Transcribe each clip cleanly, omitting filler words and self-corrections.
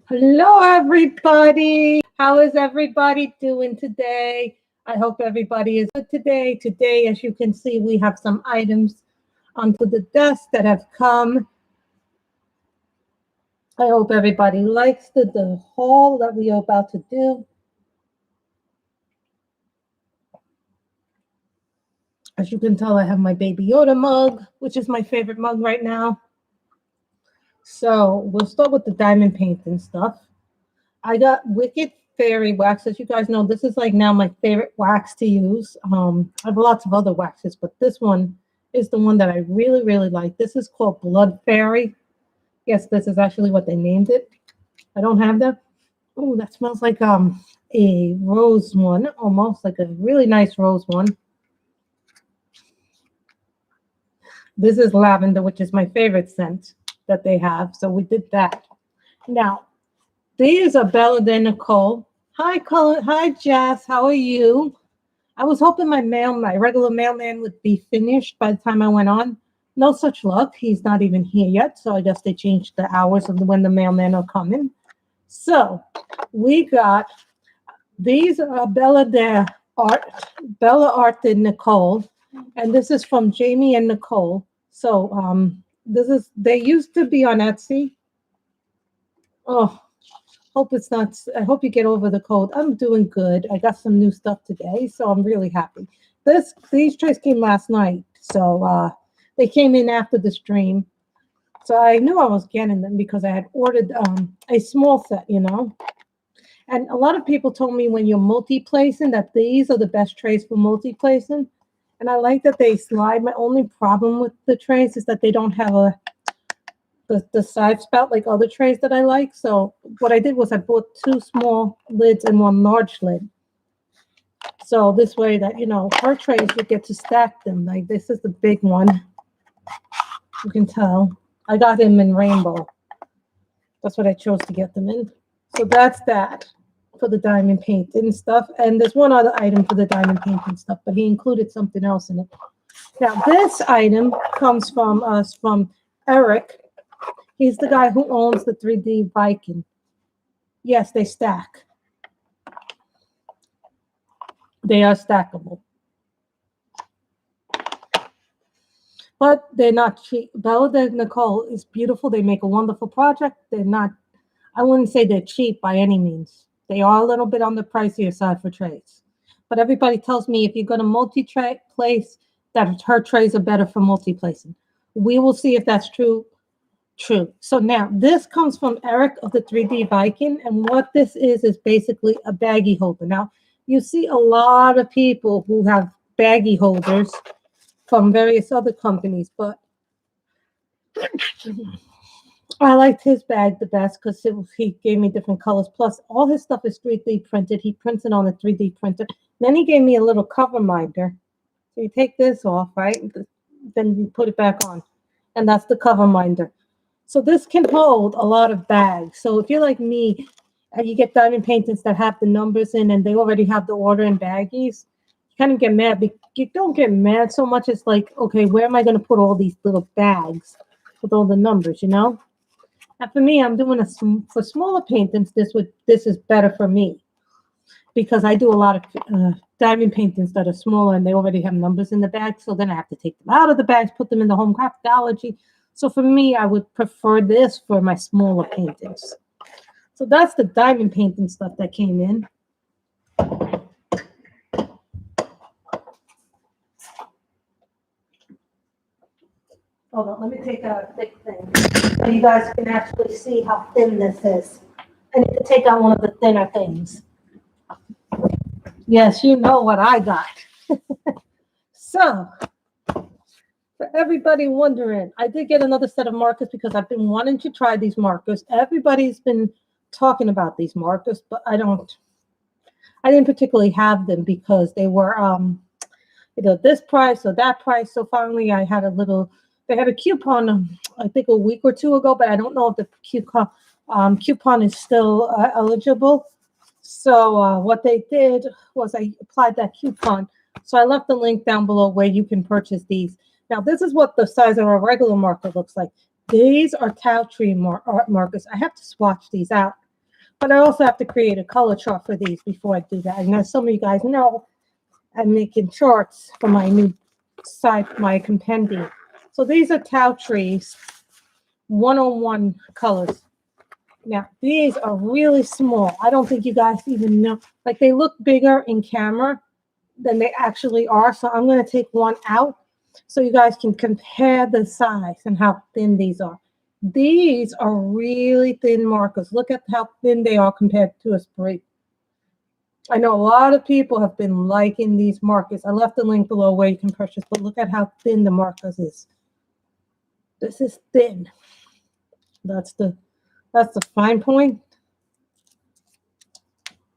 Hello, everybody. How is everybody doing today? I hope everybody is good today. Today, as you can see, we have some items onto the desk that have come. I hope everybody likes the haul that we are about to do. As you can tell, I have my Baby Yoda mug, which is my favorite mug right now. So we'll start with the diamond paint and stuff. I got Wicked Fairy wax. As you guys know, this is like now my favorite wax to use. I have lots of other waxes, but this one is the one that I really, really like. This is called Blood Fairy. Yes, this is actually what they named it. I don't have that. Oh, that smells like a rose one, almost like a really nice rose one. This is lavender, which is my favorite scent that they have. So we did that. Now, these are Bella de Nicole. Hi, Colin. Hi, Jess. How are you? I was hoping my regular mailman would be finished by the time I went on. No such luck. He's not even here yet. So I guess they changed the hours of when the mailman are coming. So we got these are Bella Art de Nicole. And this is from Jamie and Nicole. So they used to be on Etsy. Oh, I hope you get over the cold. I'm doing good. I got some new stuff today, so I'm really happy. These trays came last night, so they came in after the stream. So I knew I was getting them because I had ordered a small set, And a lot of people told me when you're multi-placing that these are the best trays for multi-placing. And I like that they slide. My only problem with the trays is that they don't have the side spout like other trays that I like. So what I did was I bought 2 small lids and 1 large lid. So this way that, her trays, you get to stack them. Like this is the big one. You can tell. I got them in rainbow. That's what I chose to get them in. So that's that for the diamond paint and stuff. And there's one other item for the diamond paint and stuff, but he included something else in it. Now this item comes from Eric. He's the guy who owns the 3D Viking. Yes, they stack. They are stackable. But they're not cheap. Bella de Nicole is beautiful. They make a wonderful project. They're not, I wouldn't say they're cheap by any means. They are a little bit on the pricier side for trays. But everybody tells me if you're going to multi-place, that her trays are better for multi-placing. We will see if that's true. So now this comes from Eric of the 3D Viking, and what this is basically a baggie holder. Now you see a lot of people who have baggie holders from various other companies, but I liked his bag the best because he gave me different colors. Plus, all his stuff is 3D printed. He prints it on a 3D printer. Then he gave me a little cover minder. So you take this off, right? Then you put it back on, and that's the cover minder. So this can hold a lot of bags. So if you're like me, and you get diamond paintings that have the numbers in and they already have the order in baggies, you kind of get mad. You don't get mad so much. It's like, okay, where am I going to put all these little bags with all the numbers, And for me, I'm doing for smaller paintings, this is better for me because I do a lot of diamond paintings that are smaller and they already have numbers in the bag. So then I have to take them out of the bags, put them in the home craftology. So for me, I would prefer this for my smaller paintings. So that's the diamond painting stuff that came in. Hold on, let me take out a thick thing so you guys can actually see how thin this is. I need to take out one of the thinner things. Yes, you know what I got. So, for everybody wondering, I did get another set of markers because I've been wanting to try these markers. Everybody's been talking about these markers, but I didn't particularly have them because they were this price or that price. So finally I had they had a coupon, I think a week or 2 ago, but I don't know if the coupon is still eligible. So what they did was I applied that coupon. So I left the link down below where you can purchase these. Now, this is what the size of a regular marker looks like. These are Tao Tree markers. I have to swatch these out But I also have to create a color chart for these before I do that. And as some of you guys know, I'm making charts for my new site, my compendium. So these are Tao Trees 101 colors. Now, these are really small. I don't think you guys even know. Like, they look bigger in camera than they actually are. So I'm going to take one out so you guys can compare the size and how thin these are. These are really thin markers. Look at how thin they are compared to a spree. I know a lot of people have been liking these markers. I left the link below where you can purchase, but look at how thin the markers is. This is thin. That's the fine point.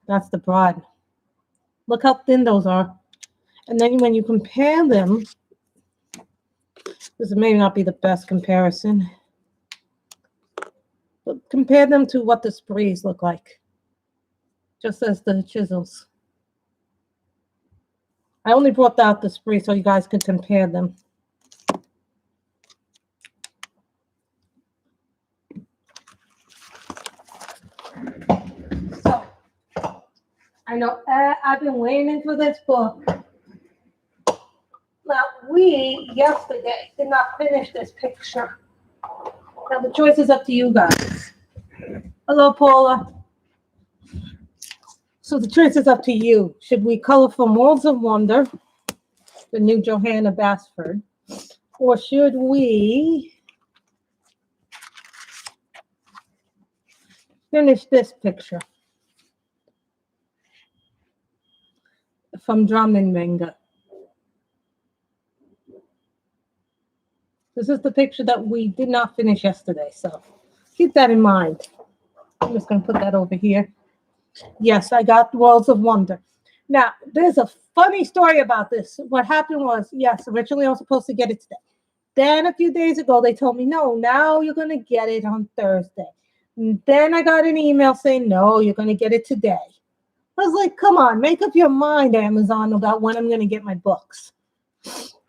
That's the broad. Look how thin those are. And then when you compare them, this may not be the best comparison, but compare them to what the sprees look like, just as the chisels. I only brought out the spree so you guys can compare them. So, I know I've been waiting for this book. Now, we yesterday did not finish this picture. Now, the choice is up to you guys. Hello, Paula. So the choice is up to you. Should we color from Worlds of Wonder, the new Johanna Basford, or should we finish this picture from Drummond Manga? This is the picture that we did not finish yesterday, so keep that in mind. I'm just going to put that over here. Yes, I got Worlds of Wonder. Now, there's a funny story about this. What happened was, yes, originally I was supposed to get it today. Then a few days ago, they told me, no, now you're going to get it on Thursday. And then I got an email saying, no, you're going to get it today. I was like, come on, make up your mind, Amazon, about when I'm going to get my books.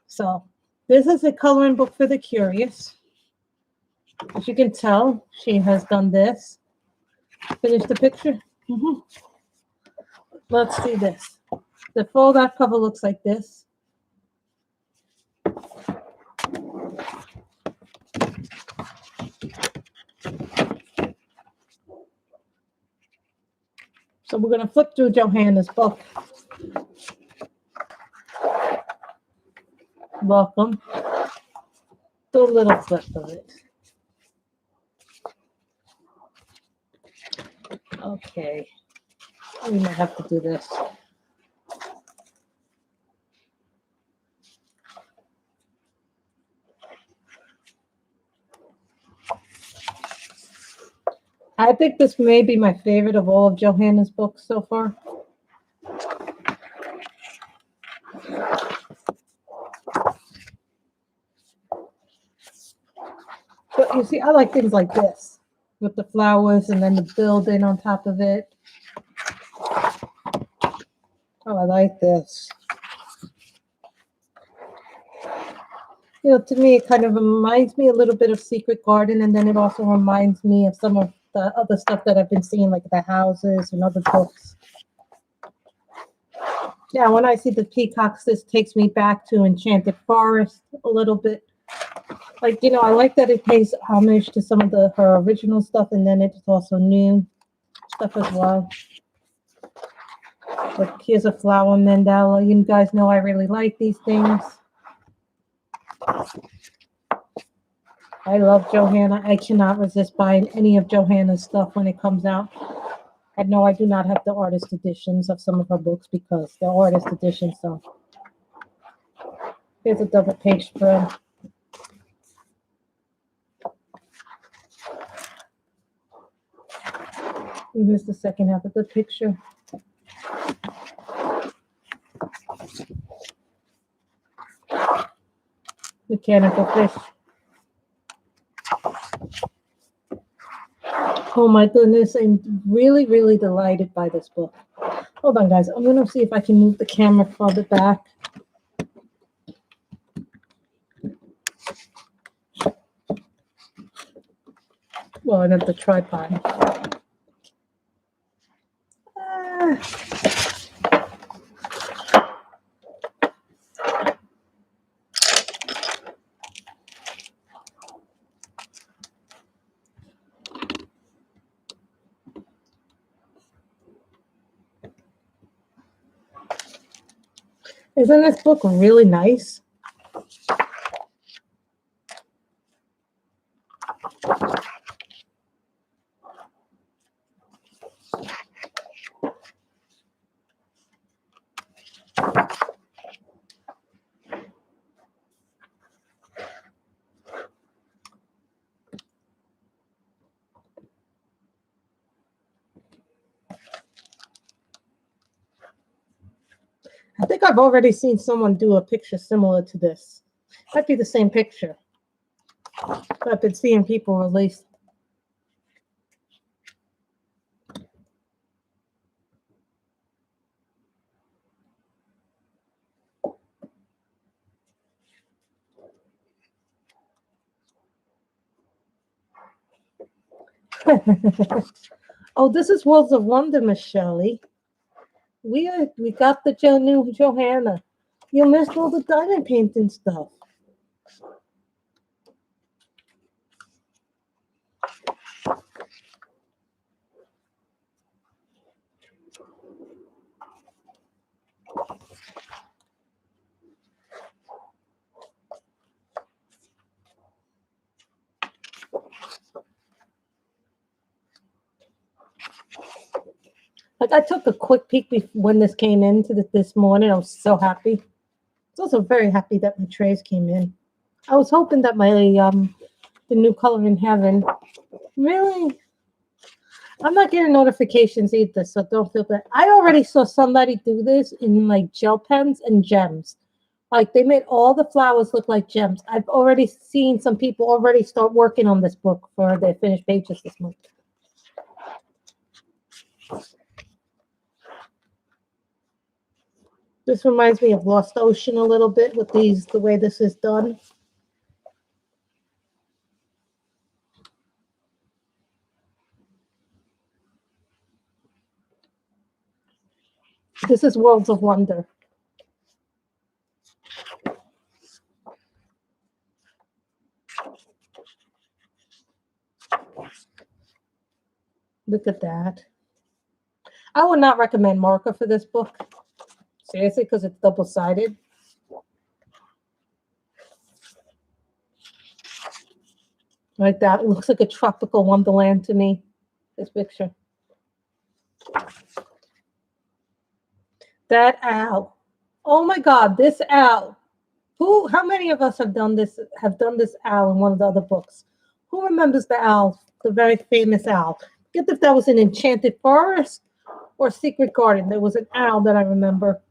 So this is a coloring book for the curious. As you can tell, she has done this. Finish the picture. Let's see this. The fold-out cover looks like this. So we're going to flip through Johanna's book. Welcome. Do a little flip of it. Okay. We might have to do this. I think this may be my favorite of all of Johanna's books so far. But you see, I like things like this, with the flowers and then the building on top of it. Oh, I like this. You know, to me, it kind of reminds me a little bit of Secret Garden, and then it also reminds me of some of the other stuff that I've been seeing, like the houses and other books. Yeah, when I see the peacocks, this takes me back to Enchanted Forest a little bit. Like, you know, I like that it pays homage to some of her original stuff, and then it's also new stuff as well. But here's a flower mandala. You guys know I really like these things. I love Johanna. I cannot resist buying any of Johanna's stuff when it comes out. I know I do not have the artist editions of some of her books because they're artist editions. So here's a double page spread. And here's the second half of the picture. Mechanical fish. Oh my goodness, I'm really, really delighted by this book. Hold on, guys. I'm going to see if I can move the camera farther back. Well, I have the tripod. Isn't this book really nice? I think I've already seen someone do a picture similar to this. Might be the same picture. I've been seeing people release. Oh, this is Worlds of Wonder, Miss Shelley. We got the new Johanna. You missed all the diamond painting stuff. Like I took a quick peek when this came in this morning. I was so happy. I was also very happy that my trays came in. I was hoping that my the new color in heaven. Really, I'm not getting notifications either, so don't feel bad. I already saw somebody do this in like gel pens and gems. Like they made all the flowers look like gems. I've already seen some people already start working on this book for their finished pages this month. This reminds me of Lost Ocean a little bit with the way this is done. This is Worlds of Wonder. Look at that. I would not recommend marker for this book. Seriously, because it's double-sided. Like that. It looks like a tropical wonderland to me, this picture. That owl. Oh my God, this owl. How many of us have done this owl in one of the other books? Who remembers the owl, the very famous owl? Get if that was in Enchanted Forest or Secret Garden. There was an owl that I remember.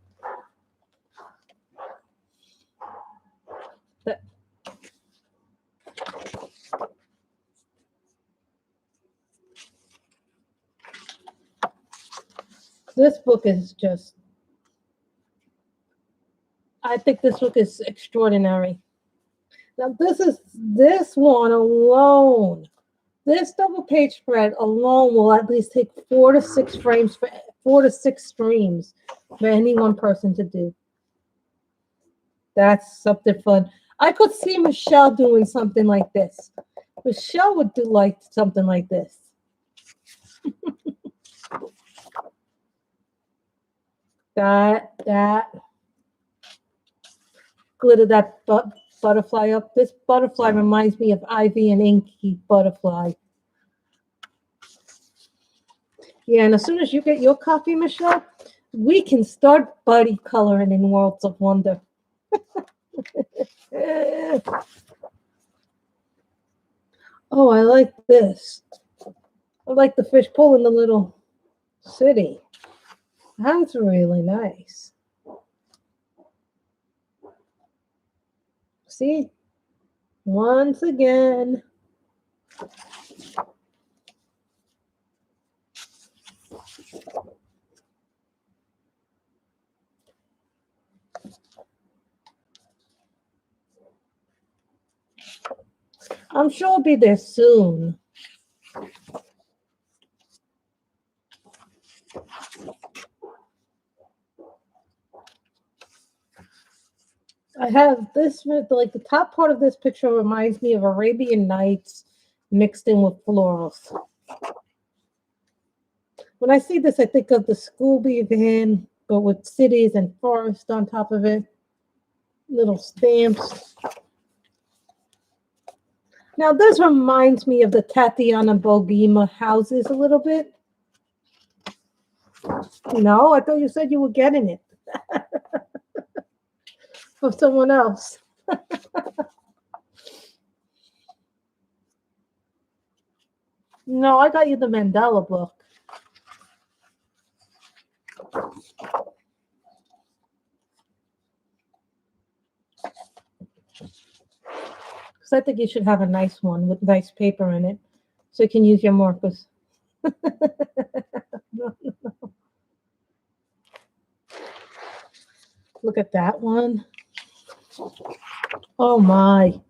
This book is just, I think this book is extraordinary. Now this one alone, this double page spread alone will at least take 4 to 6 frames for 4 to 6 streams for any one person to do. That's something fun. I could see Michelle doing something like this. Michelle would do like something like this. that glitter that butterfly up. This butterfly reminds me of Ivy and Inky butterfly. Yeah, and as soon as you get your copy, Michelle, we can start buddy coloring in Worlds of Wonder. Oh, I like this. I like the fish pulling the little city. That's really nice. See? Once again. I'm sure I'll be there soon. I have this, like the top part of this picture reminds me of Arabian Nights mixed in with florals. When I see this, I think of the Scooby van but with cities and forest on top of it. Little stamps. Now this reminds me of the Tatiana Bogima houses a little bit. No, I thought you said you were getting it from someone else. No, I got you the Mandela book. Because I think you should have a nice one with nice paper in it so you can use your markers. Look at that one. Oh my.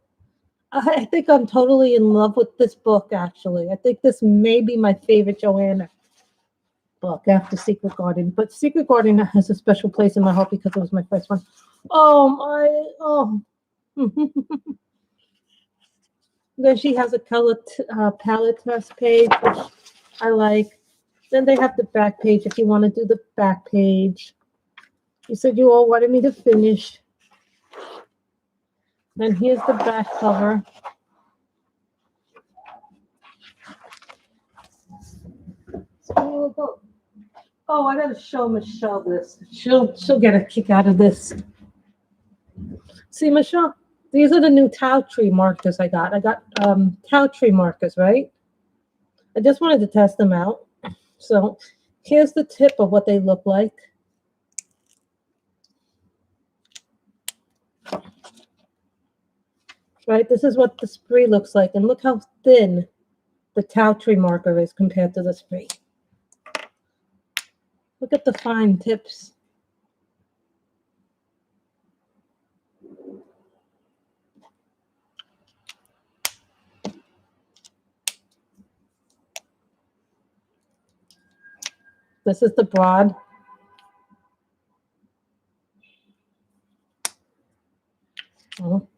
I think I'm totally in love with this book, actually. I think this may be my favorite Joanna book after Secret Garden. But Secret Garden has a special place in my heart because it was my first one. Oh my. Oh. Then she has a color palette test page, which I like. Then they have the back page if you want to do the back page. You said you all wanted me to finish. Then here's the back cover. Oh, I gotta show Michelle this. She'll get a kick out of this. See, Michelle, these are the new Tao Tree Markers I got. I got Tao Tree Markers, right? I just wanted to test them out. So here's the tip of what they look like. Right, this is what the spree looks like. And look how thin the Tao Tree marker is compared to the spree. Look at the fine tips. This is the broad. Oh.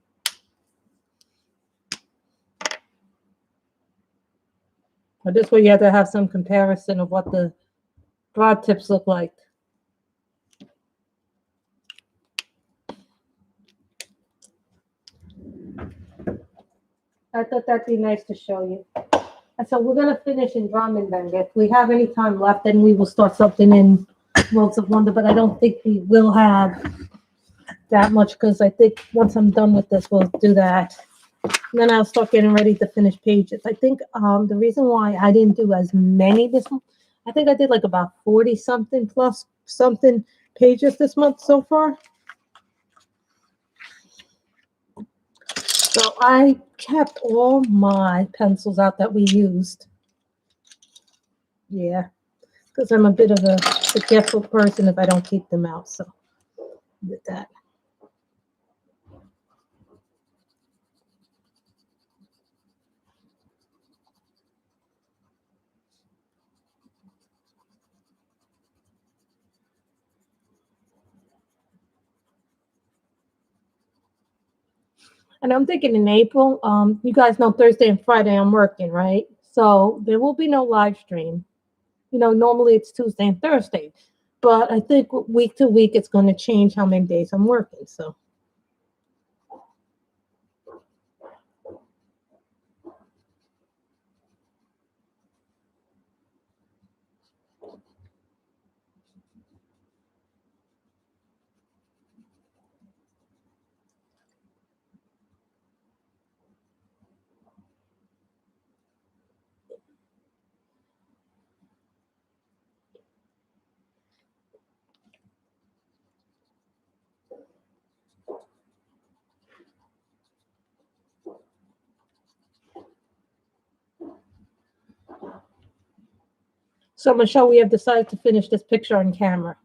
But this way you have to have some comparison of what the broad tips look like. I thought that'd be nice to show you. And so we're going to finish in Drummond then. If we have any time left, then we will start something in Worlds of Wonder. But I don't think we will have that much because I think once I'm done with this, we'll do that. And then I'll start getting ready to finish pages. I think the reason why I didn't do as many this month, I think I did like about 40 something plus something pages this month so far. So I kept all my pencils out that we used. Yeah, because I'm a bit of a forgetful person if I don't keep them out. So with that. And I'm thinking in April, you guys know Thursday and Friday I'm working, right? So there will be no live stream. You know, normally it's Tuesday and Thursday, but I think week to week it's going to change how many days I'm working. So. So, Michelle, we have decided to finish this picture on camera.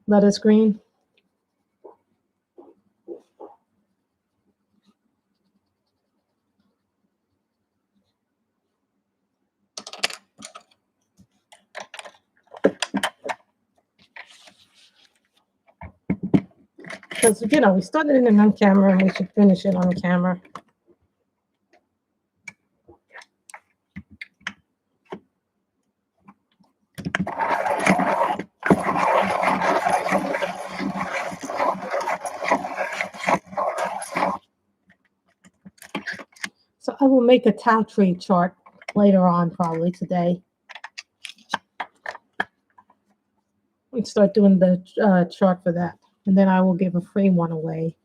Lettuce green. Because, you know, we started it on camera and we should finish it on camera. I will make a Tao Tree chart later on, probably today. And start doing the chart for that. And then I will give a free one away.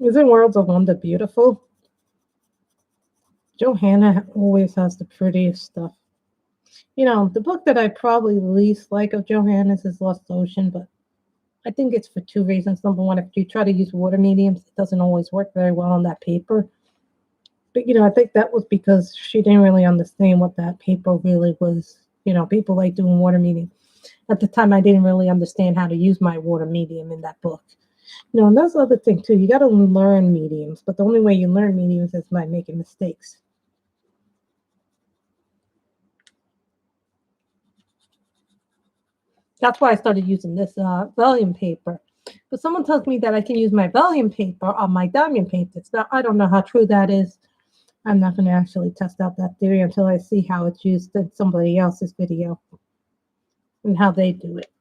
Isn't Worlds of Wonder beautiful? Johanna always has the prettiest stuff. You know, the book that I probably least like of Johanna's is Lost Ocean, but I think it's for two reasons. Number one, if you try to use water mediums, it doesn't always work very well on that paper. But, you know, I think that was because she didn't really understand what that paper really was. You know, people like doing water medium. At the time, I didn't really understand how to use my water medium in that book. You know, and that's the other thing, too. You got to learn mediums, but the only way you learn mediums is by making mistakes. That's why I started using this vellum paper. But someone tells me that I can use my vellum paper on my diamond paintings. Now, I don't know how true that is. I'm not going to actually test out that theory until I see how it's used in somebody else's video and how they do it.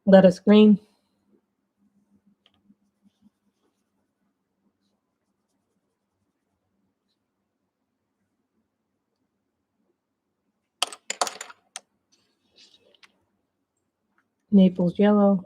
Lettuce green. Naples yellow.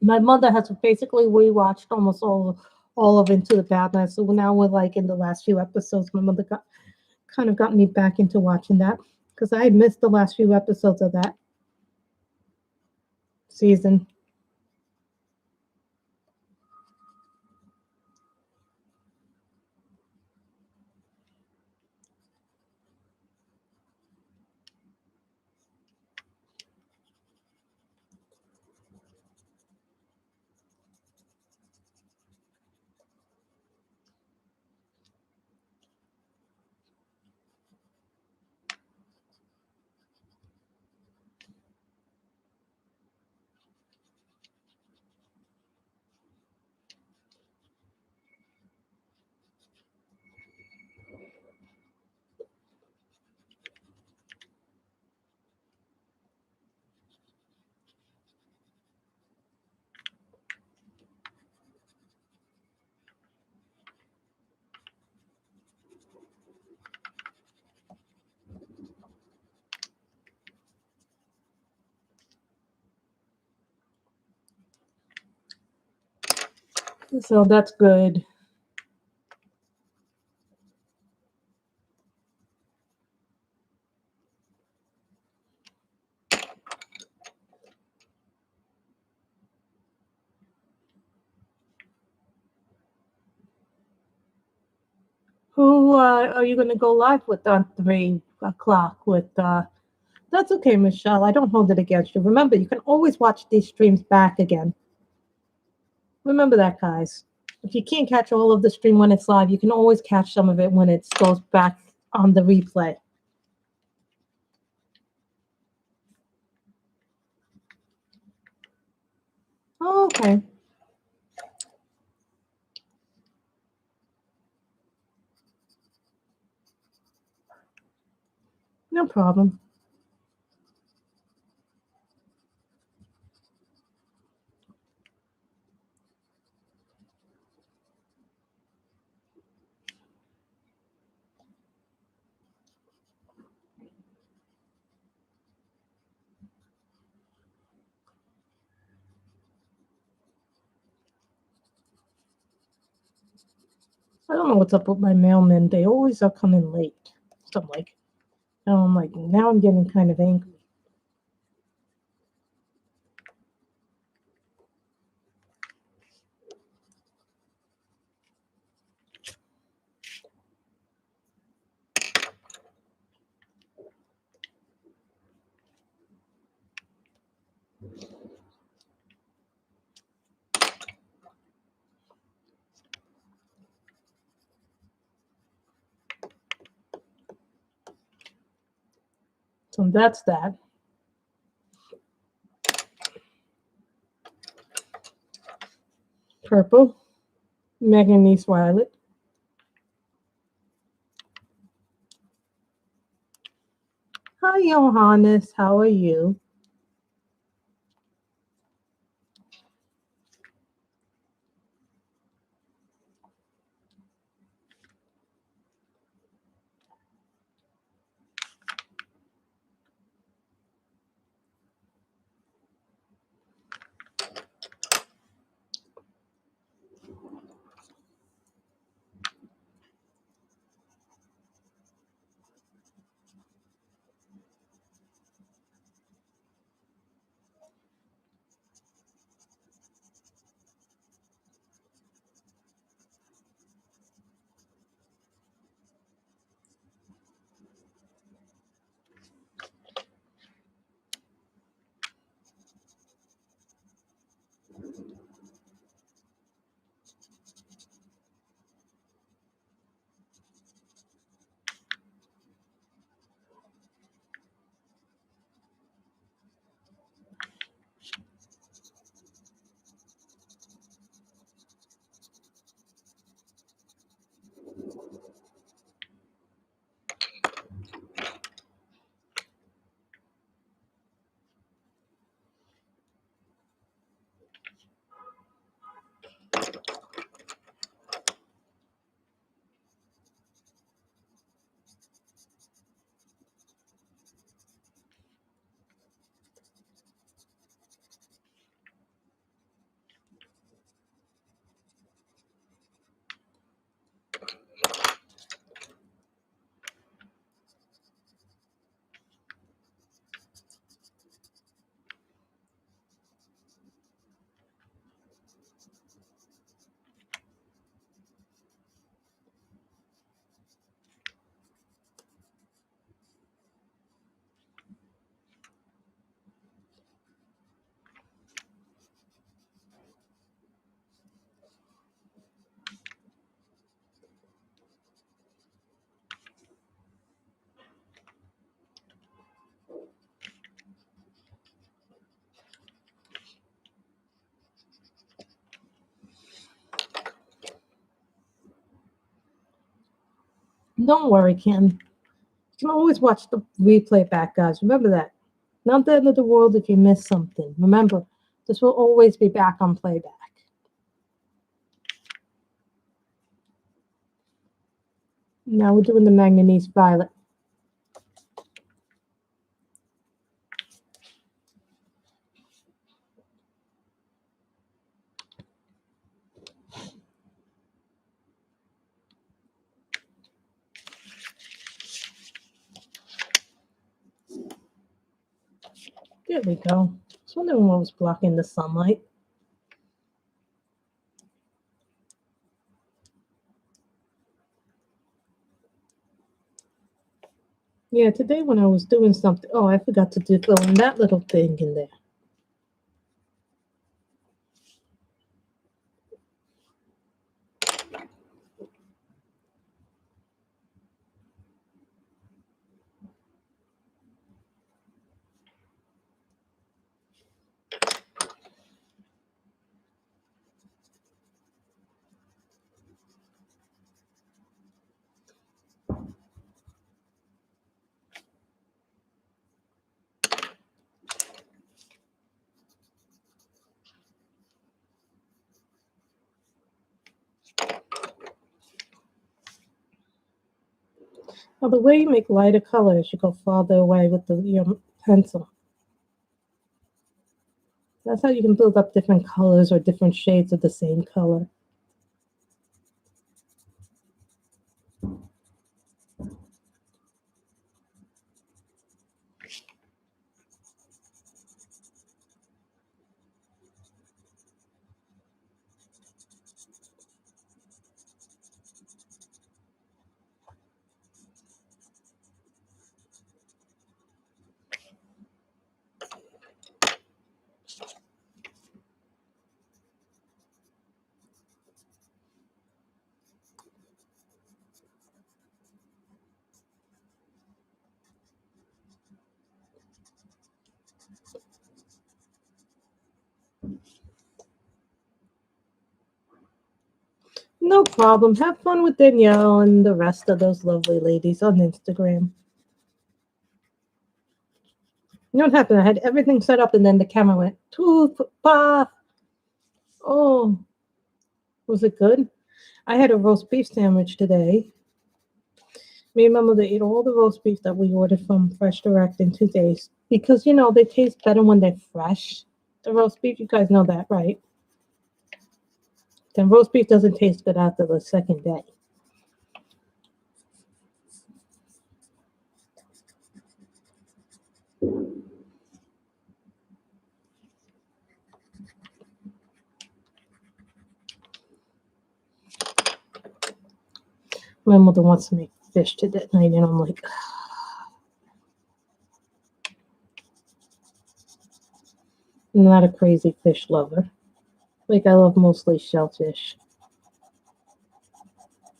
My mother has basically rewatched almost all of Into the Badlands. So now we're like in the last few episodes. My mother got me back into watching that because I missed the last few episodes of that season. So that's good. Who are you going to go live with on 3 o'clock with? That's okay, Michelle. I don't hold it against you. Remember, you can always watch these streams back again. Remember that, guys. If you can't catch all of the stream when it's live, you can always catch some of it when it goes back on the replay. Oh, okay. No problem. I don't know what's up with my mailmen. They always are coming late. So I'm like, now I'm getting kind of angry. So that's that. Purple, manganese violet. Hi, Johannes. How are you? Don't worry, Ken. You can always watch the replay back, guys. Remember that. Not the end of the world if you miss something. Remember, this will always be back on playback. Now we're doing the manganese violet. There we go. I was wondering what was blocking the sunlight. Yeah, today when I was doing something, oh, I forgot to do fill in that little thing in there. Well, the way you make lighter colors, you go farther away with your pencil. That's how you can build up different colors or different shades of the same color. No problem. Have fun with Danielle and the rest of those lovely ladies on Instagram. You know what happened? I had everything set up and then the camera went tooth, pop. Oh, was it good? I had a roast beef sandwich today. Me and my mother ate all the roast beef that we ordered from Fresh Direct in 2 days because, they taste better when they're fresh. The roast beef, you guys know that, right? Then roast beef doesn't taste good after the second day. My mother wants to make fish tonight, and I'm like, I'm not a crazy fish lover. Like, I love mostly shellfish.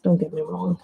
Don't get me wrong.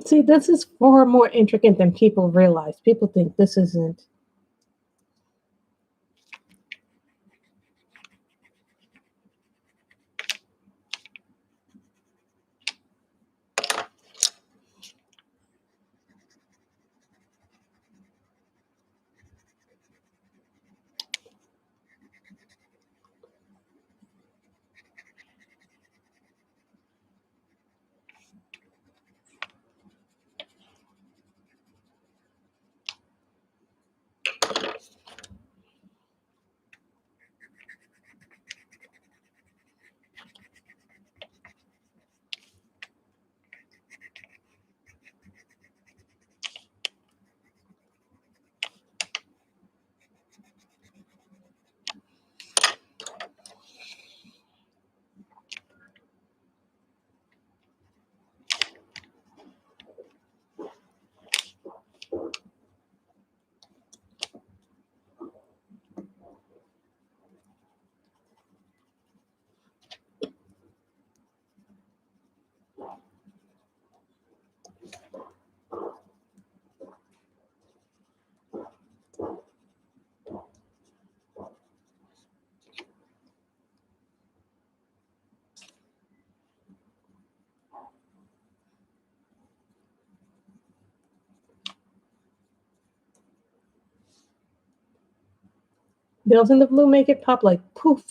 See, this is far more intricate than people realize. People think this isn't. Bills in the blue make it pop like poof.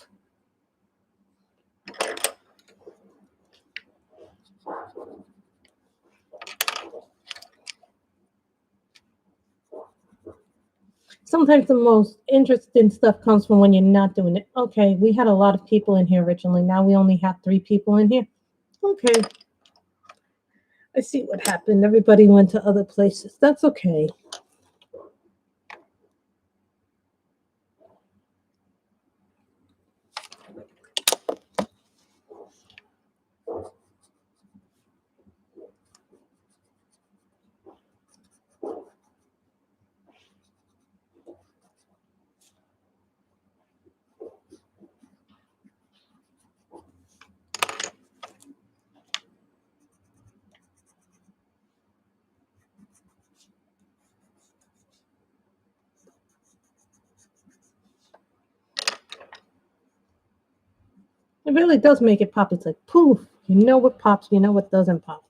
Sometimes the most interesting stuff comes from when you're not doing it. Okay, we had a lot of people in here originally. Now we only have 3 people in here. Okay. I see what happened. Everybody went to other places. That's okay. really does make it pop. It's like poof. You know what pops, you know what doesn't pop.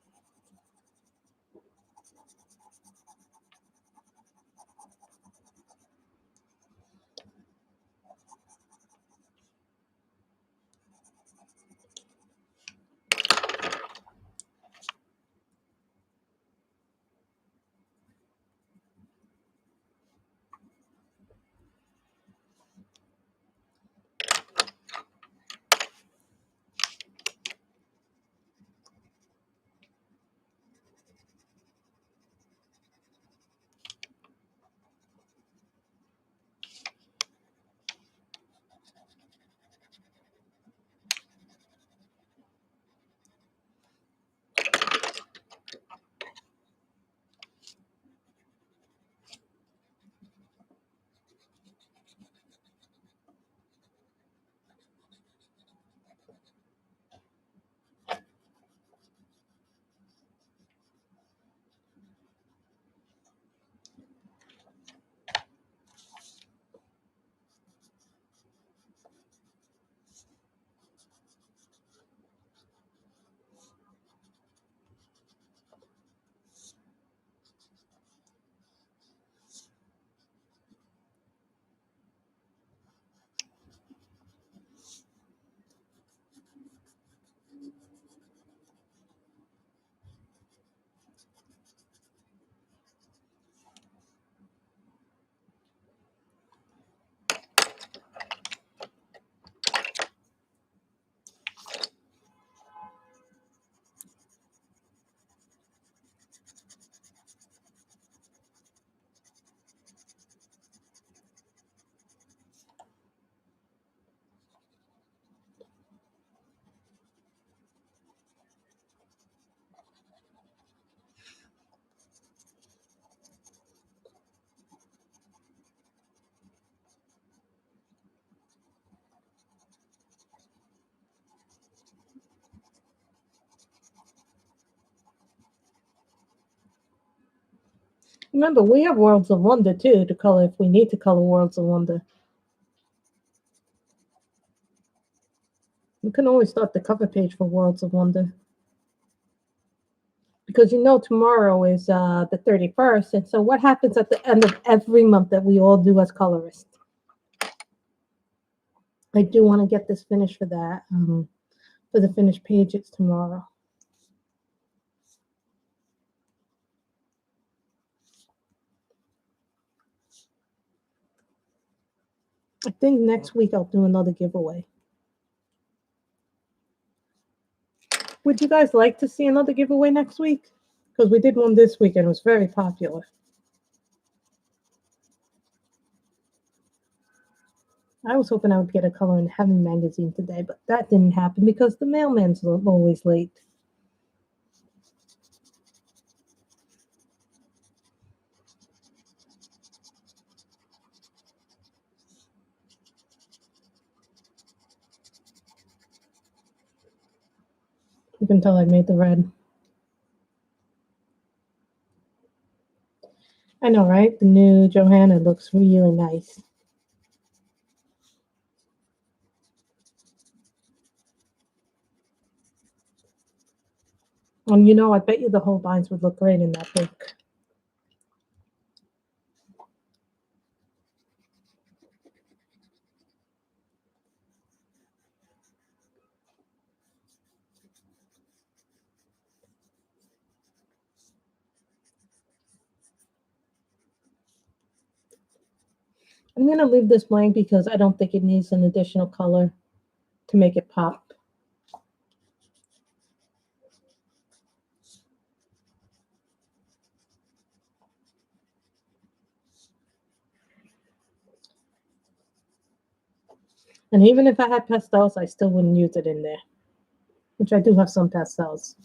Remember, we have Worlds of Wonder too to color if we need to color Worlds of Wonder. You can always start the cover page for Worlds of Wonder. Because you know tomorrow is the 31st, and so what happens at the end of every month that we all do as colorists? I do want to get this finished for that, for the finished pages tomorrow. I think next week I'll do another giveaway. Would you guys like to see another giveaway next week? Because we did one this week and it was very popular. I was hoping I would get a Color in Heaven magazine today, but that didn't happen because the mailman's always late. You can tell I made the red. I know, right? The new Johanna looks really nice. And you know, I bet you the whole lines would look great in that pink. I'm going to leave this blank because I don't think it needs an additional color to make it pop. And even if I had pastels, I still wouldn't use it in there, which I do have some pastels.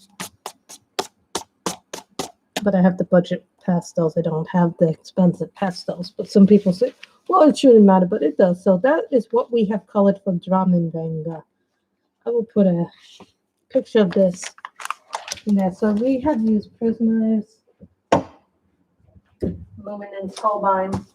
But I have the budget pastels. I don't have the expensive pastels. But some people say, well, it shouldn't matter, but it does. So that is what we have colored from Dramenvanga. I will put a picture of this in there. So we have used Prismas, Luminance, Holbein.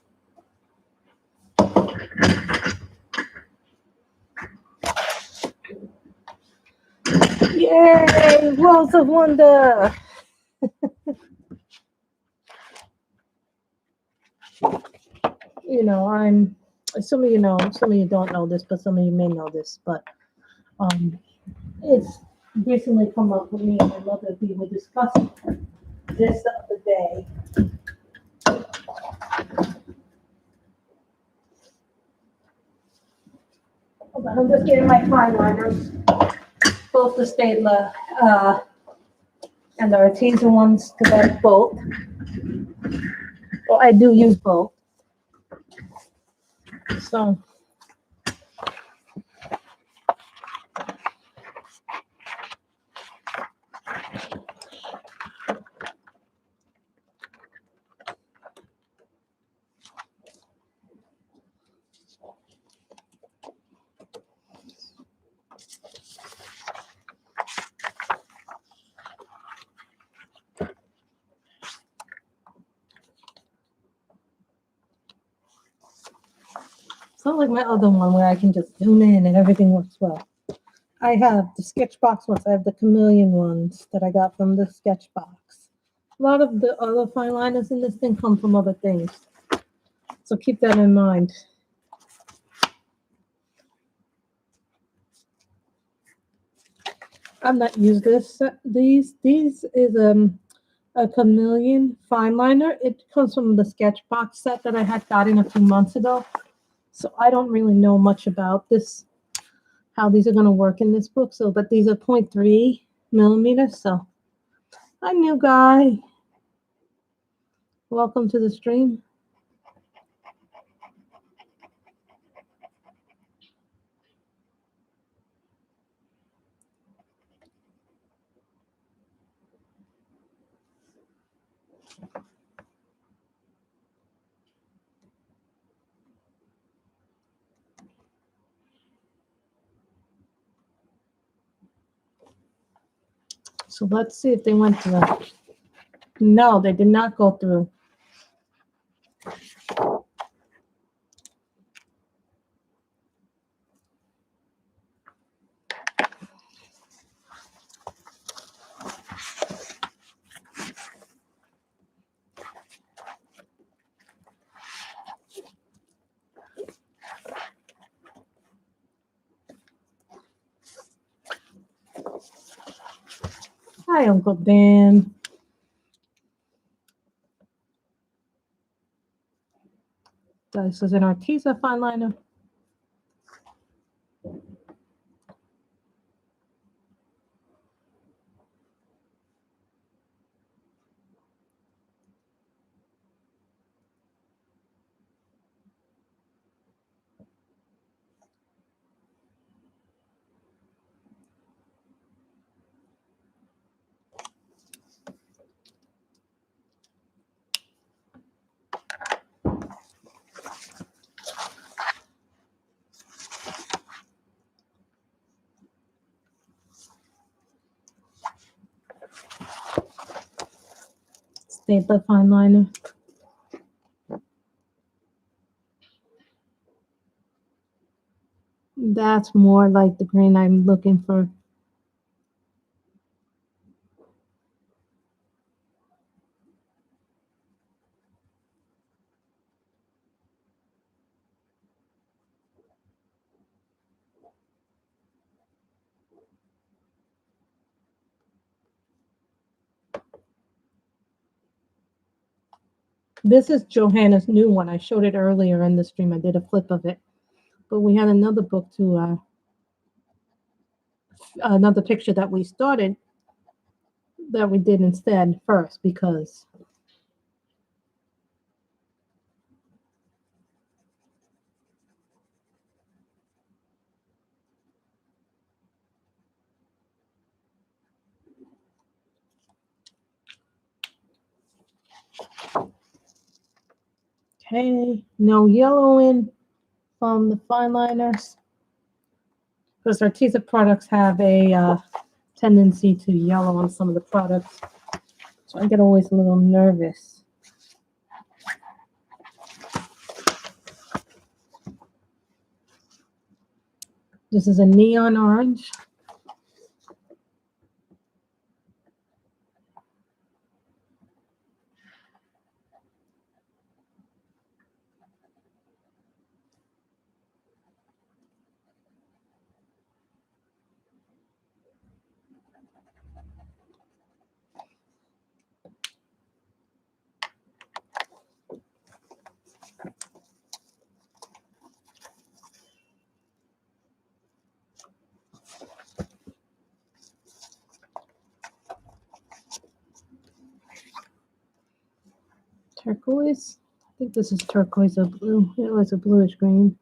Yay! Worlds of Wonder! You know, some of you know, some of you don't know this, but some of you may know this, but it's recently come up with me and my mother. We were discussing this the other day. Hold on, I'm just getting my fine liners, both the Stadler and the artisan ones, because I have both. Well, I do use both. So. It's not like my other one where I can just zoom in and everything works well. I have the Sketchbox ones. I have the chameleon ones that I got from the Sketchbox. A lot of the other fine liners in this thing come from other things. So keep that in mind. I've not used these. These is a chameleon fine liner. It comes from the Sketchbox set that I had gotten a few months ago. So I don't really know much about this, how these are going to work in this book. So, but these are 0.3 millimeters. So, hi, new guy. Welcome to the stream. So let's see if they went through. No, they did not go through. Hi, Uncle Dan. This is an Arteza fine liner. Stapler fine liner. That's more like the green I'm looking for. This is Johanna's new one. I showed it earlier in the stream. I did a flip of it. But we had another book to, another picture that we started that we did instead first because okay, no yellowing from the fine liners because Arteza products have a tendency to yellow on some of the products. So I get always a little nervous. This is a neon orange. turquoise. I think this is turquoise or blue. It was a bluish green.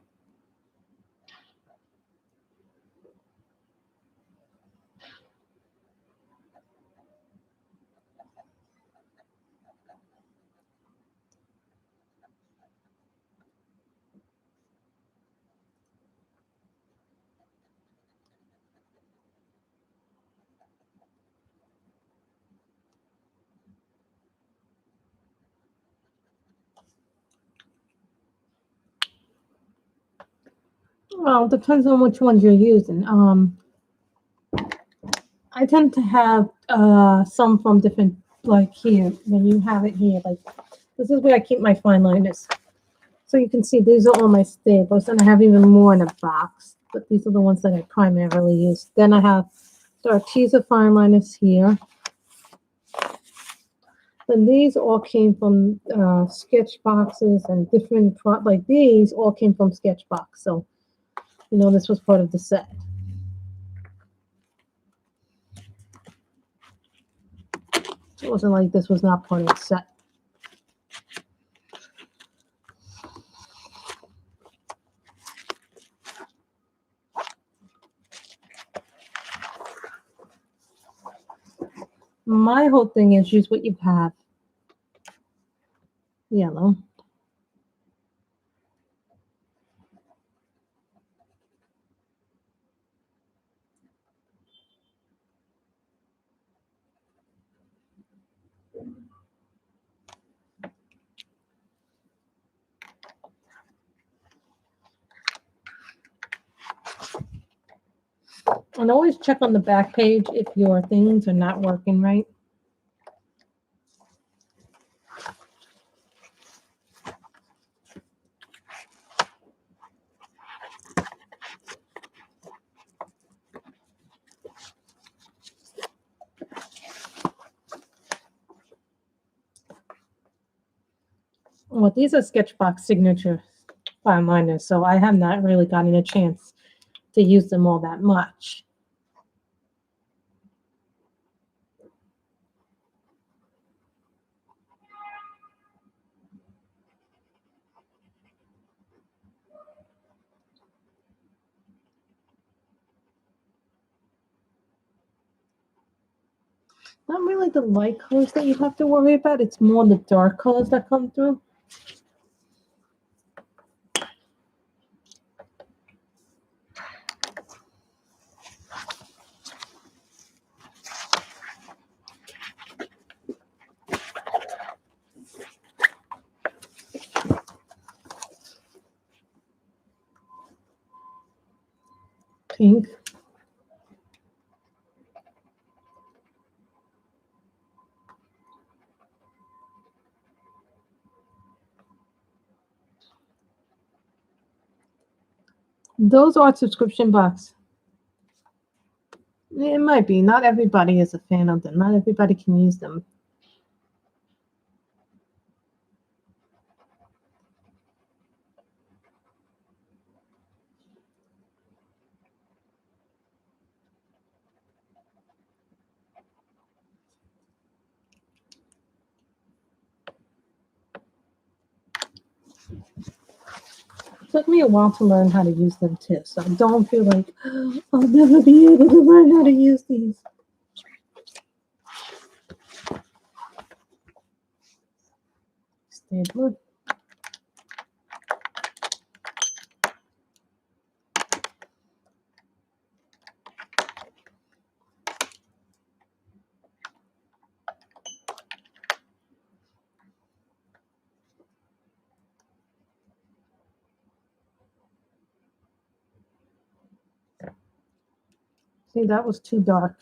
Well, it depends on which ones you're using. I tend to have some from different, like here, when you have it here, like this is where I keep my fine liners. So you can see these are all my staples, and I have even more in a box, but these are the ones that I primarily use. Then I have the Arteza fine liners here. Then these all came from sketch boxes and different, like these all came from Sketchbox. So, you know, this was part of the set. It wasn't like this was not part of the set. My whole thing is use what you have. Yellow. And always check on the back page if your things are not working right. Well, these are Sketchbox signature fine liners, so I have not really gotten a chance to use them all that much. Not really the light colors that you have to worry about. It's more the dark colors that come through. Pink. Those are subscription box. It might be. Not everybody is a fan of them. Not everybody can use them. Took me a while to learn how to use them too, so don't feel like I'll never be able to learn how to use these. Stapler. See, that was too dark.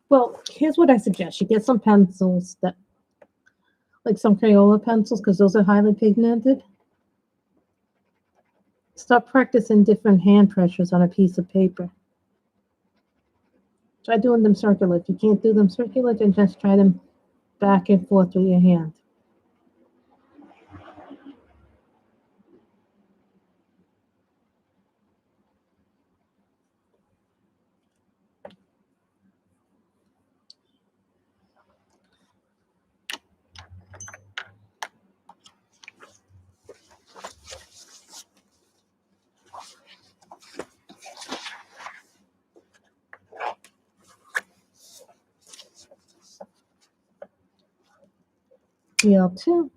Well, here's what I suggest. You get some pencils that, like some Crayola pencils, because those are highly pigmented. Start practicing different hand pressures on a piece of paper. Try doing them circular. If you can't do them circular, then just try them back and forth with your hand. PL2.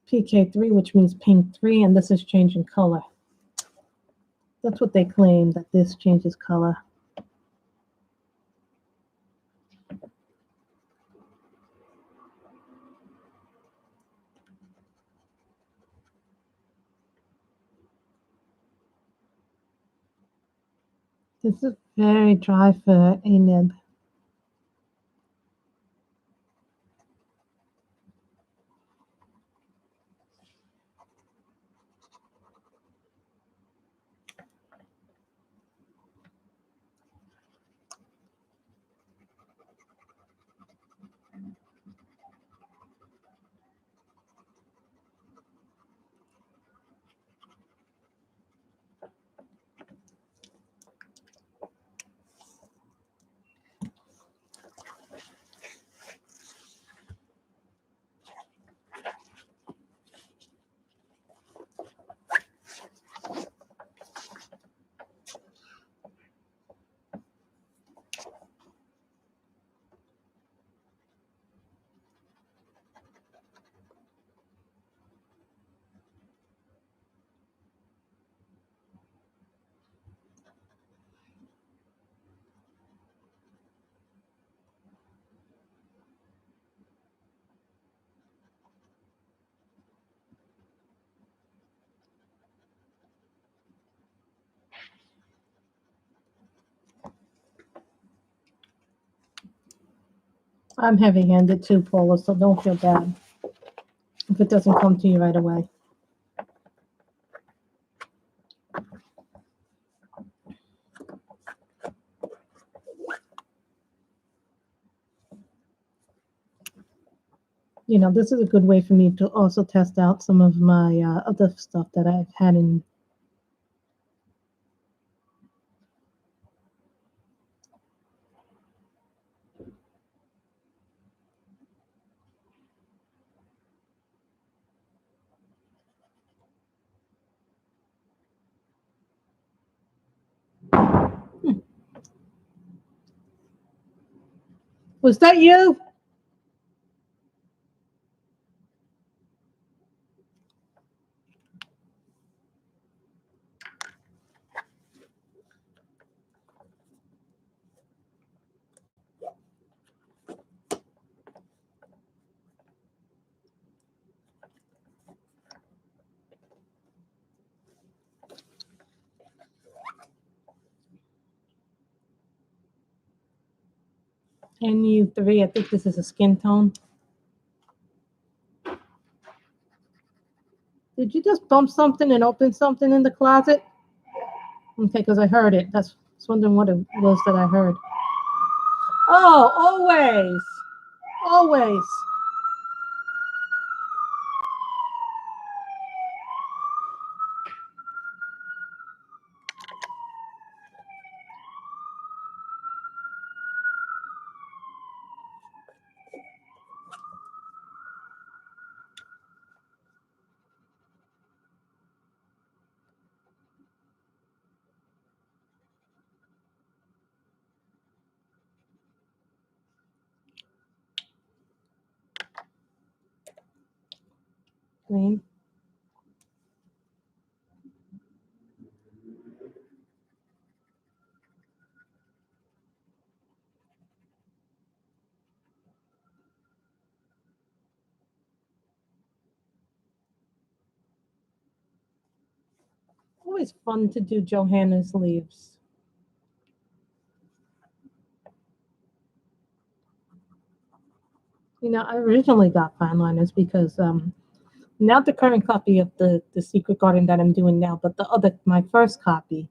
PK3, which means pink 3, and this is changing color. That's what they claim, that this changes color. This is very dry for a nib. I'm heavy-handed too, Paula, so don't feel bad if it doesn't come to you right away. You know, this is a good way for me to also test out some of my other stuff that I've had in. Was that you? NU3, I think this is a skin tone. Did you just bump something and open something in the closet? Okay, because I heard it. That's wondering what it was that I heard. Oh, always. Always. Green. Always fun to do Johanna's leaves. You know, I originally got fine liners because not the current copy of the Secret Garden that I'm doing now, but my first copy.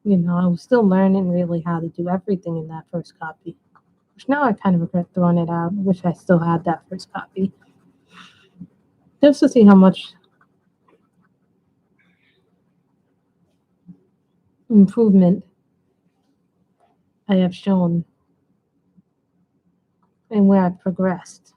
You know, I was still learning really how to do everything in that first copy. Which now I kind of regret throwing it out. I wish I still had that first copy. Just to see how much improvement I have shown and where I've progressed.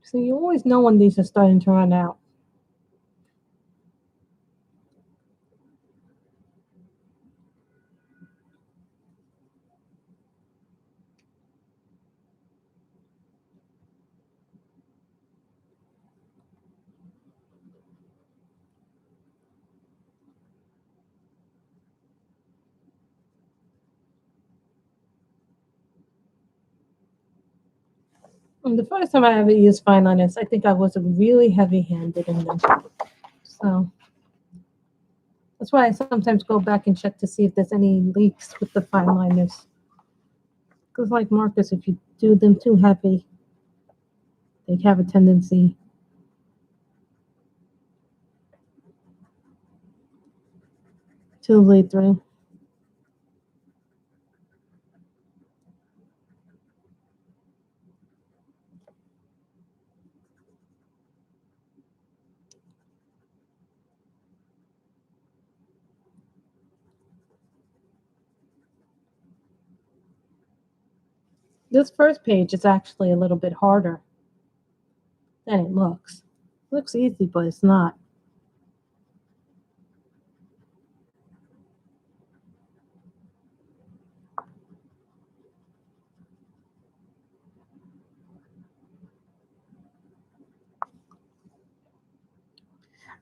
So you always know when these are starting to run out. And the first time I ever used fine liners, I think I was really heavy-handed in them. So that's why I sometimes go back and check to see if there's any leaks with the fine liners. Because like markers, if you do them too heavy, they have a tendency to bleed through. This first page is actually a little bit harder than it looks. It looks easy, but it's not.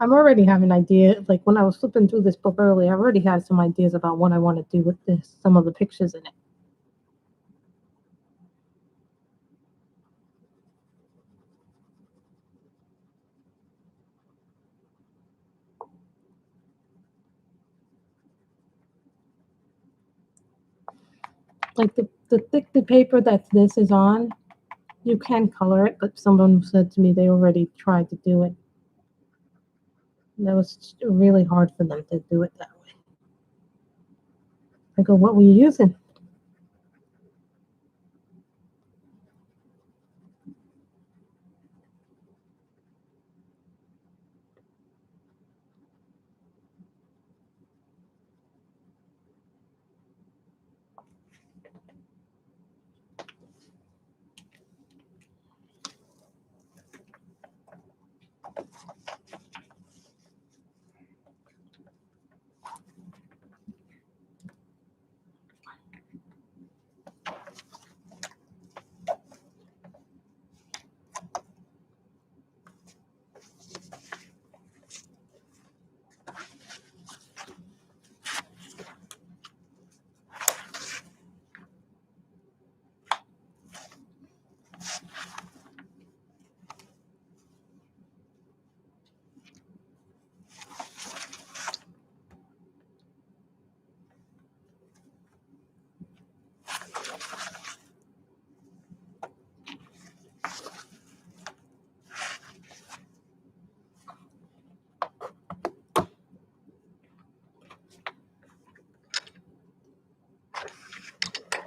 I'm already having an idea. Like when I was flipping through this book earlier, I already had some ideas about what I want to do with this, some of the pictures in it. Like the thick the paper that this is on, you can color it, but someone said to me they already tried to do it. That was really hard for them to do it that way. I go, what were you using?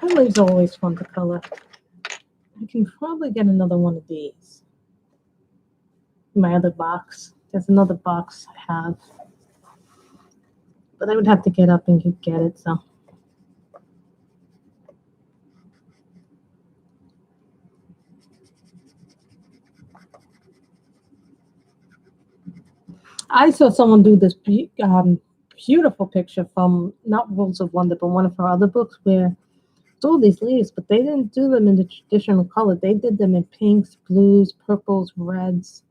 That leaves always fun to color. I can probably get another one of these. My other box. There's another box I have. But I would have to get up and get it, so. I saw someone do this beautiful picture from not Worlds of Wonder, but one of her other books where it's all these leaves, but they didn't do them in the traditional color. They did them in pinks, blues, purples, reds.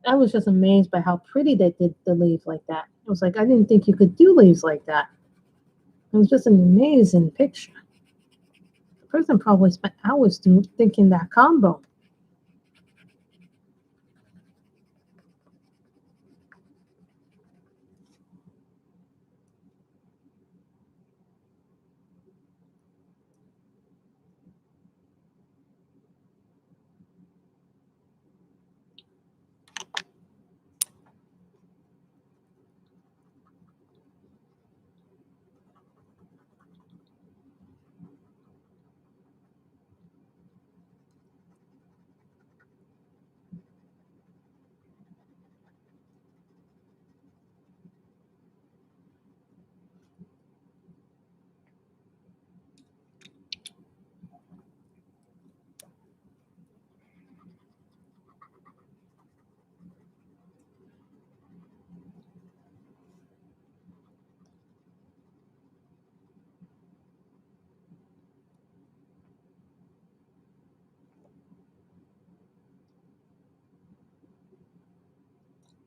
I was just amazed by how pretty they did the leaves like that. I was like, I didn't think you could do leaves like that. It was just an amazing picture. The person probably spent hours thinking that combo.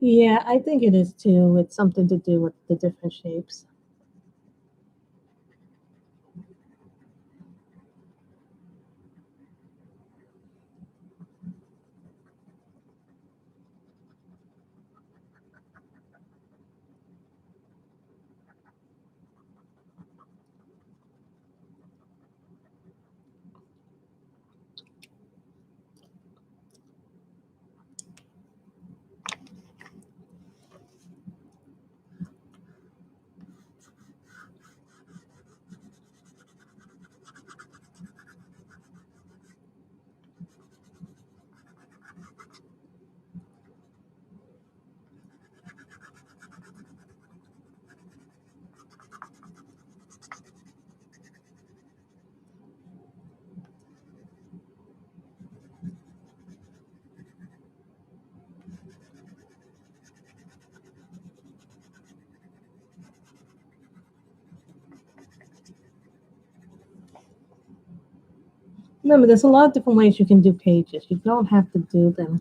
Yeah, I think it is too. It's something to do with the different shapes. Remember, there's a lot of different ways you can do pages. You don't have to do them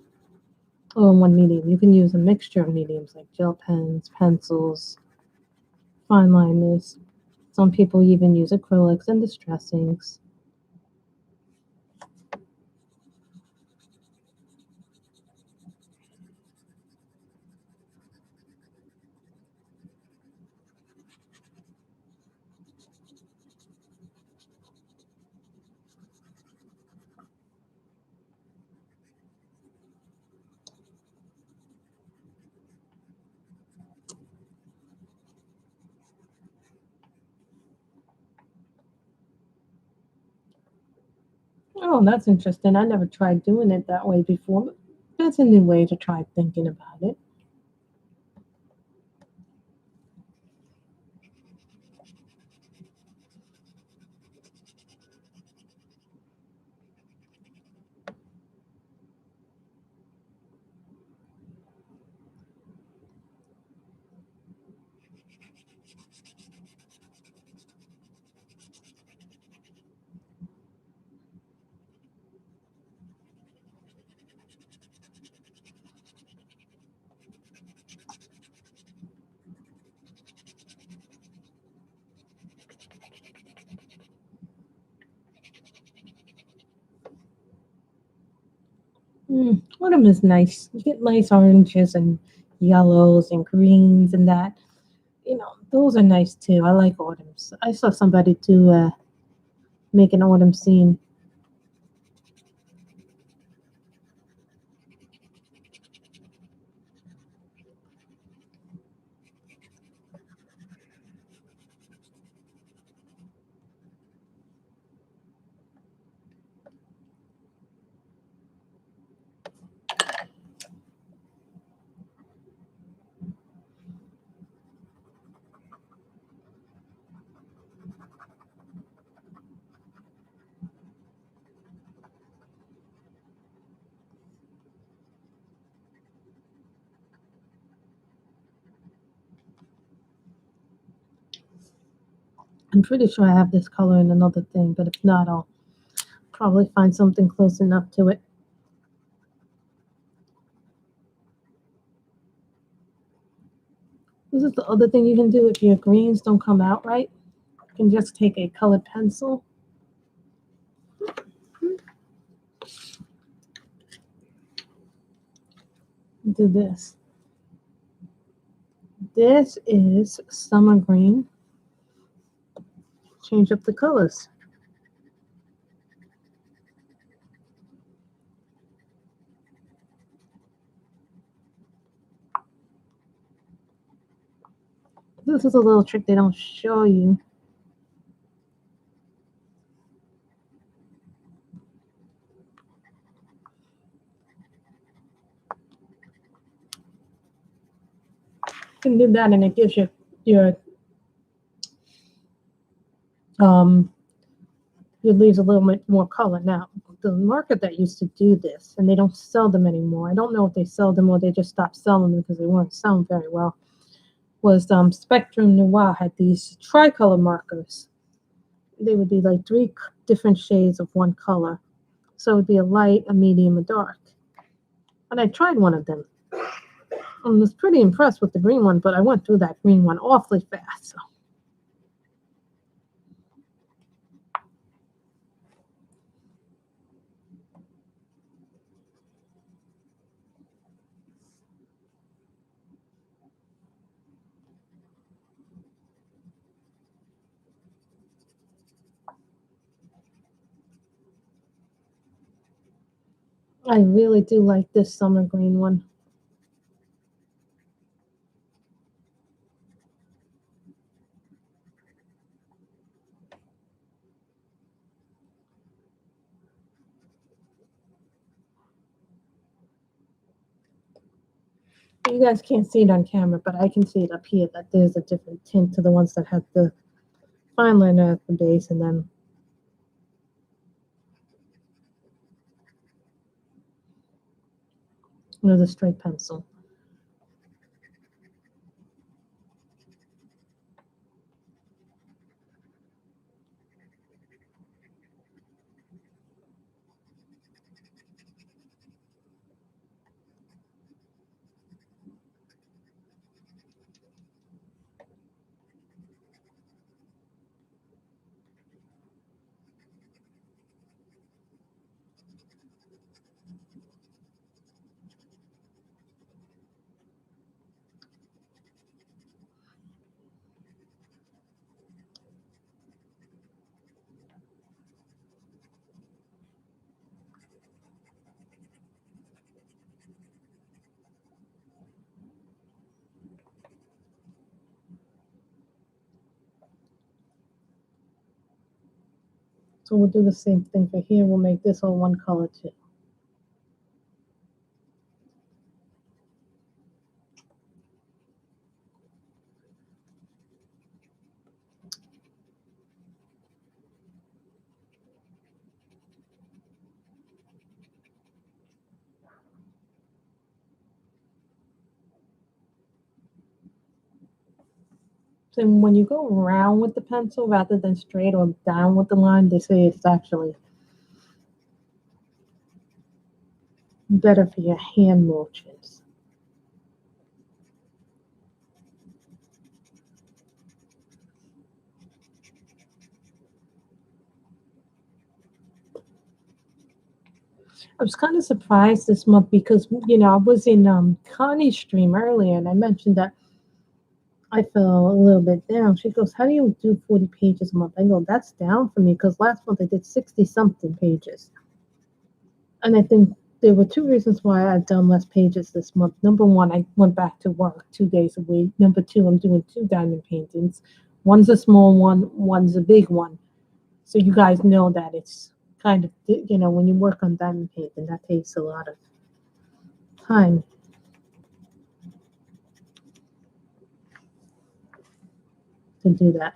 all in one medium. You can use a mixture of mediums like gel pens, pencils, fine liners. Some people even use acrylics and distressings. Oh, that's interesting. I never tried doing it that way before. That's a new way to try thinking about it. Autumn is nice. You get nice oranges and yellows and greens and that. Those are nice too. I like autumns. I saw somebody do make an autumn scene. I'm pretty sure I have this color in another thing, but if not, I'll probably find something close enough to it. This is the other thing you can do if your greens don't come out right. You can just take a colored pencil. Do this. This is summer green. Change up the colors. This is a little trick they don't show you. You can do that and it gives you your it leaves a little bit more color. Now, the market that used to do this, and they don't sell them anymore. I don't know if they sell them or they just stopped selling them because they weren't selling very well. Was Spectrum Noir had these tricolor markers. They would be like 3 different shades of one color. So it would be a light, a medium, a dark. And I tried one of them. I was pretty impressed with the green one, but I went through that green one awfully fast. So. I really do like this summer green one. You guys can't see it on camera, but I can see it up here that there's a different tint to the ones that have the fine liner at the base and then the straight pencil. So we'll do the same thing for here. We'll make this all one color too. So when you go around with the pencil rather than straight or down with the line, they say it's actually better for your hand motions. I was kind of surprised this month because I was in Connie's stream earlier and I mentioned that I fell a little bit down. She goes, "How do you do 40 pages a month?" I go, "That's down for me because last month I did 60 something pages." And I think there were 2 reasons why I've done less pages this month. Number 1, I went back to work 2 days a week. Number 2, I'm doing 2 diamond paintings. One's a small one, one's a big one. So you guys know that it's kind of, when you work on diamond painting, that takes a lot of time to do that.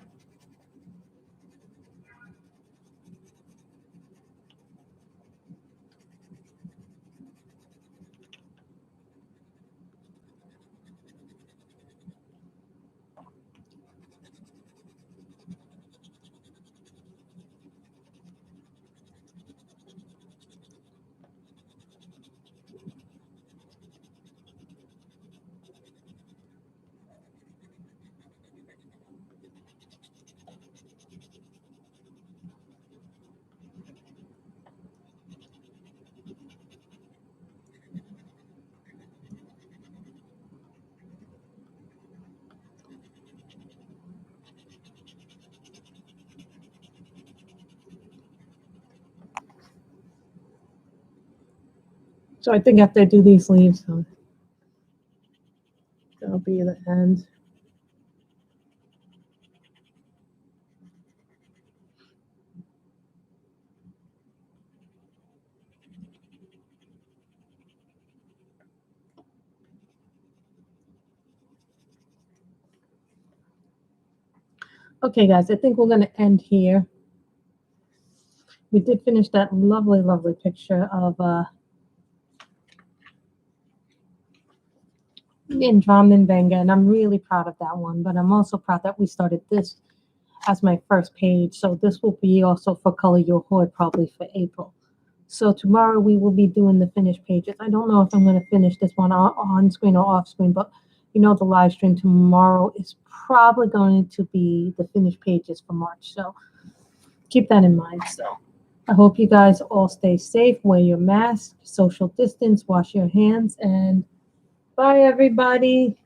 So I think after I do these leaves, that'll be the end. Okay, guys, I think we're going to end here. We did finish that lovely, lovely picture of Benga, and I'm really proud of that one. But I'm also proud that we started this as my first page. So this will be also for Color Your Hoard, probably for April. So tomorrow we will be doing the finished pages. I don't know if I'm going to finish this one on screen or off screen, but you know the live stream tomorrow is probably going to be the finished pages for March. So keep that in mind. So I hope you guys all stay safe, wear your mask, social distance, wash your hands, and bye everybody.